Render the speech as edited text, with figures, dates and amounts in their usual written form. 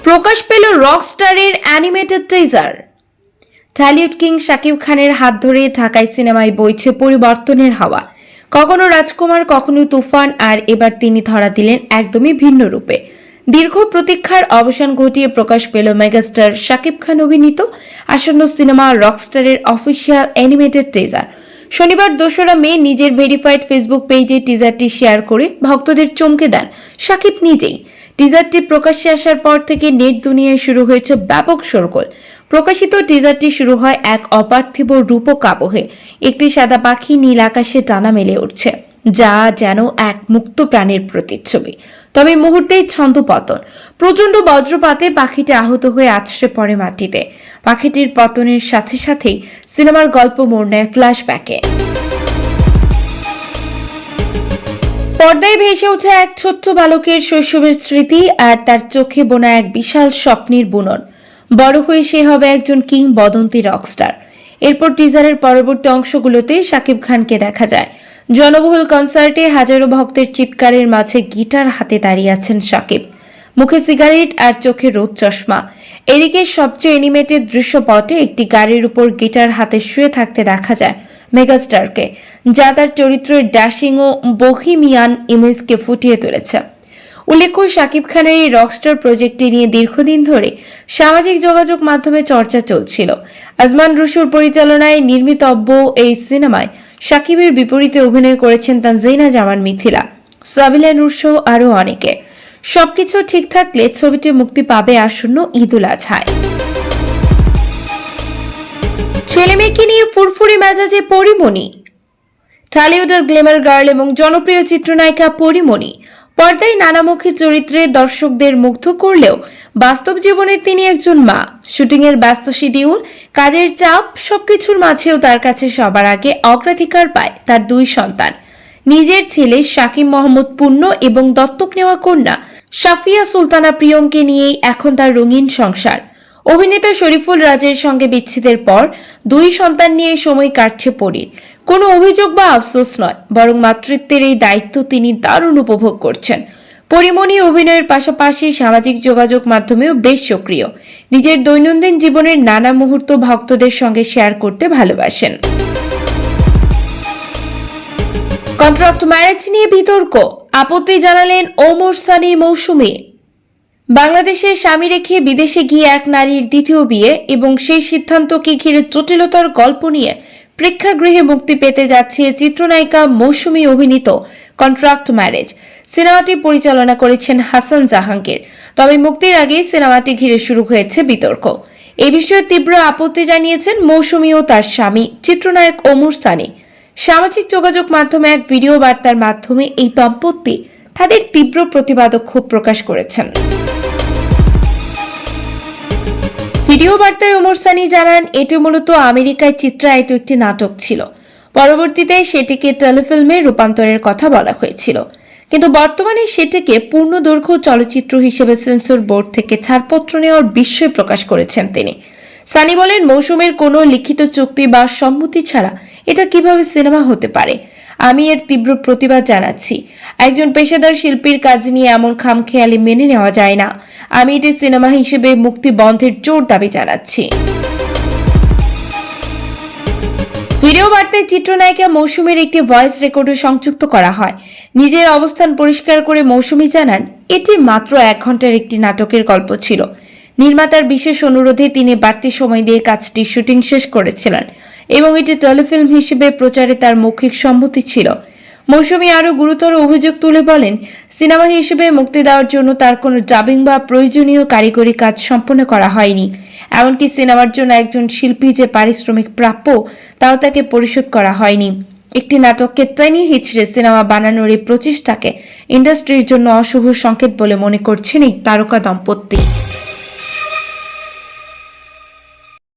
প্রকাশ পেল রকস্টারের animated teaser. Tollywood king Shakib খানের হাত ধরে ঢাকাই সিনেমায় বইছে পরিবর্তনের হাওয়া। কখনো রাজকুমার, কখনো তুফান, আর এবার তিনি ধরা দিলেন একদমই ভিন্ন রূপে। দীর্ঘ প্রতীক্ষার অবসান ঘটিয়ে প্রকাশ পেল মেগাস্টার শাকিব খান অভিনীত আসন্ন সিনেমা রকস্টারের অফিসিয়াল অ্যানিমেটেড টিজার। শনিবার 2রা মে নিজের ভেরিফাইড ফেসবুক পেজে টিজারটি শেয়ার করে ভক্তদের চমকে দেন শাকিব নিজেই। টিজারটি প্রকাশ্যে আসার পর থেকে নেট দুনিয়ায় শুরু হয়েছে ব্যাপক শোরগোল। প্রকাশিত টিজারটি শুরু হয় এক অপার্থিব রূপক আবহে। একটি সাদা পাখি নীল আকাশে ডানা মেলে উঠছে, যা যেন এক মুক্ত প্রাণীর প্রতিচ্ছবি। তবে মুহূর্তেই ছন্দপতন। প্রচণ্ড বজ্রপাতে পাখিটি আহত হয়ে আছড়ে পড়ে মাটিতে। পাখিটির পতনের সাথে সাথেই সিনেমার গল্প মোড় নেয় ফ্ল্যাশব্যাকে। পর্দায় ভেসে ওঠে এক ছোট্ট বালকের শৈশবের স্মৃতি আর তার চোখে বোনা এক বিশাল স্বপ্নের বুনন। বড় হয়ে সে হবে একজন কিংবদন্তি রকস্টার। এরপর টিজারের পরবর্তী অংশগুলোতে শাকিব খানকে দেখা যায় জনবহুল কনসার্টে হাজারো ভক্তের চিৎকারের মাঝে গিটার হাতে দাঁড়িয়ে আছেন শাকিব, মুখে সিগারেট আর চোখে রোদ চশমা। এদিকে সবচেয়ে অ্যানিমেটেড দৃশ্যপটে একটি গাড়ির উপর গিটার হাতে শুয়ে থাকতে দেখা যায় মেগাস্টারকে, যা তার চরিত্রের ড্যাশিং ও বোহেমিয়ান ইমেজকে ফুটিয়ে তুলেছে। উল্লেখ্য, শাকিব খানের এই রকস্টার প্রজেক্টটি নিয়ে দীর্ঘদিন ধরে সামাজিক যোগাযোগ মাধ্যমে চর্চা চলছিল। আজমান রুশুর পরিচালনায় নির্মিতব্য এই সিনেমায় শাকিবের বিপরীতে অভিনয় করেছেন তানজিনা জামান মিথিলা, সাবিলা নূর সহ আরও অনেকে। সবকিছু ঠিক থাকলে ছবিটি মুক্তি পাবে আসন্ন ঈদুল আজহায়। ছেলেমেয়েকে নিয়ে ফুরফুরি মেজাজে পরিমণি। টলিউডের গ্ল্যামার গার্ল এবং জনপ্রিয় চিত্রনায়িকা পরিমণি পর্দায় নানামুখী চরিত্রে দর্শকদের মুগ্ধ করলেও বাস্তব জীবনে তিনি একজন মা। শুটিংয়ের ব্যস্ত শিডিউল, কাজের চাপ সবকিছুর মাঝেও তার কাছে সবার আগে অগ্রাধিকার পায় তার 2 সন্তান। নিজের ছেলে শাকিব মোহাম্মদ পূর্ণ এবং দত্তক নেওয়া কন্যা সাফিয়া সুলতানা প্রিয়মকে নিয়েই এখন তার রঙিন সংসার। অভিনেতা শরীফুল রাজের সঙ্গে বিচ্ছেদের পর 2 সন্তান নিয়ে সময় কাটছে পরীর। কোনো অভিযোগ বা আফসোস নয়, বরং মাতৃত্বের এই দায়িত্ব তিনি দারুণ উপভোগ করছেন। পরিমণি অভিনয়ের পাশাপাশি সামাজিক যোগাযোগ মাধ্যমেও বেশ সক্রিয়। নিজের দৈনন্দিন জীবনের নানা মুহূর্ত ভক্তদের সঙ্গে শেয়ার করতে ভালোবাসেন। কন্ট্রাক্ট ম্যারেজ নিয়ে বিতর্ক, আপত্তি জানালেন ওমর সানি মৌসুমী। বাংলাদেশে স্বামী রেখে বিদেশে গিয়ে এক নারীর দ্বিতীয় বিয়ে এবং সেই সিদ্ধান্তকে ঘিরে জটিলতার গল্প নিয়ে প্রেক্ষাগৃহে মুক্তি পেতে যাচ্ছে চিত্রনায়িকা মৌসুমী অভিনীত কন্ট্রাক্ট ম্যারেজ। সিনেমাটি পরিচালনা করেছেন হাসান জাহাঙ্গীর। তবে মুক্তির আগেই সিনেমাটি ঘিরে শুরু হয়েছে বিতর্ক। এ বিষয়ে তীব্র আপত্তি জানিয়েছেন মৌসুমী ও তার স্বামী চিত্রনায়ক ওমর সানি। সামাজিক যোগাযোগ মাধ্যমে এক ভিডিও বার্তার মাধ্যমে এই দম্পতি তাদের তীব্র প্রতিবাদ ও ক্ষোভ প্রকাশ করেছেন। ভিডিও বার্তায় ওমর সানি জানান, এটি মূলত আমেরিকায় চিত্রায়িত একটি নাটক ছিল। পরবর্তীতে সেটিকে টেলিফিল্মে রূপান্তরের কথা বলা হয়েছিল, কিন্তু বর্তমানে সেটিকে পূর্ণদৈর্ঘ্য চলচ্চিত্র হিসেবে সেন্সর বোর্ড থেকে ছাড়পত্র নেওয়ার বিস্ময় প্রকাশ করেছেন তিনি। সানি বলেন, মৌসুমের কোনো লিখিত চুক্তি বা সম্মতি ছাড়া এটা কিভাবে সিনেমা হতে পারে। আমি এর তীব্র প্রতিবাদ জানাচ্ছি। একজন পেশাদার শিল্পীর কাজ নিয়ে এমন খামখেয়ালি মেনে নেওয়া যায় না। আমি এটি সিনেমা হিসেবে মুক্তি বন্ধের জোর দাবি জানাচ্ছি। ভিডিও বার্তায় চিত্রনায়িকা মৌসুমীর একটি ভয়েস রেকর্ডও সংযুক্ত করা হয়। নিজের অবস্থান পরিষ্কার করে মৌসুমী জানান, এটি মাত্র 1 ঘন্টার একটি নাটকের গল্প ছিল। নির্মাতার বিশেষ অনুরোধে তিনি বাড়তি সময় দিয়ে কাজটি শুটিং শেষ করেছিলেন এবং এটি টেলিফিল্ম হিসেবে প্রচারে তার মৌখিক সম্মতি ছিল। মৌসুমী আরও গুরুতর অভিযোগ তুলে বলেন, সিনেমা হিসেবে মুক্তি দেওয়ার জন্য তার কোনো ডাবিং বা প্রয়োজনীয় কারিগরি কাজ সম্পন্ন করা হয়নি। এমনকি সিনেমার জন্য একজন শিল্পী যে পারিশ্রমিক প্রাপ্য তাও তাকে পরিশোধ করা হয়নি। একটি নাটককে টেনে হিচড়ে সিনেমা বানানোর এই প্রচেষ্টাকে ইন্ডাস্ট্রির জন্য অশুভ সংকেত বলে মনে করছেন এই তারকা দম্পতি।